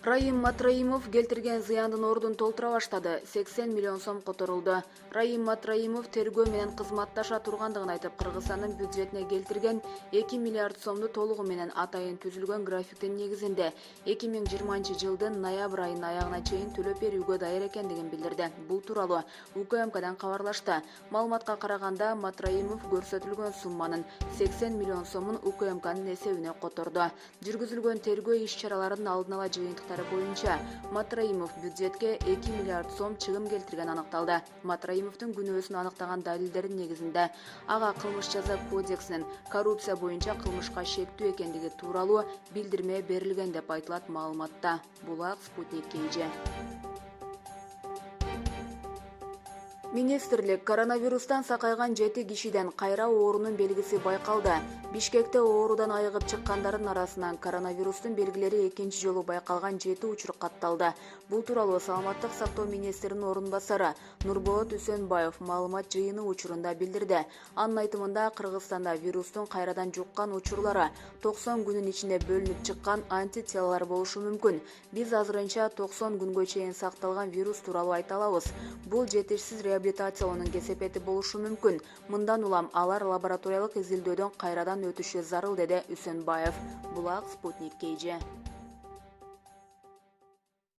Раим Матраимов келтирген зыяндын ордун толтура баштады. 80 миллион сом которулду. Раим Матраимов тергөө менен кызматташа тургандыгын айтып, Кыргызстандын бюджетине келтирген 2 миллиард сомду толугу менен атайын түзүлгөн графиктин негизинде 2020-жылдын ноябрь айынын аягына чейин төлөп берүүгө даяр экендигин билдирди. Бул тууралуу УКМКдан кабарлашты. Маалыматка караганда, Матраимов көрсөтүлгөн сумманын 80 миллион сомун УКМКнын эсебине которду. Жүргүзүлгөн тергөө иш-чараларынын алдын ала жыйынтыктары боюнча Матраимов бюджетке 2 миллиард сом чыгым келтирген аныкталды. Матраимовдун күнөөсүн аныктаган далилдердин негизинде ага кылмыш жаза кодексинин коррупция боюнча кылмышка шектүү экендиги тууралуу билдирме берилген деп айтылат маалыматта. Булак Спутник KG. Министрлик коронавирустан сакайган 7 кишиден кайра оорунун белгиси байкалды. Бишкекте оорудан айыгып чыккандардын арасынан коронавирустун белгилери экинчи жолу байкалган 7 учур катталды. Бул тууралуу Саламаттык сактоо министринин орун басары Нурболот Үсөнбаев маалымат жыйыны учурунда билдирди. Анын айтымында, Кыргызстанда вирустун кайрадан жуккан учурлары 90 күнүн ичинде бөлүнүп чыккан антителалар болушу мүмкүн. Биз азырынча 90 күнгө чейин сакталган вирус тууралуу айта алабыз. Бул жетишсиз реабилитациялоонун кесепети болушу мүмкүн. Мындан улам алар лабораториялык изилдөөдөн кайрадан өтүшү зарыл, деди Үсөнбаев. Булак Спутник KG.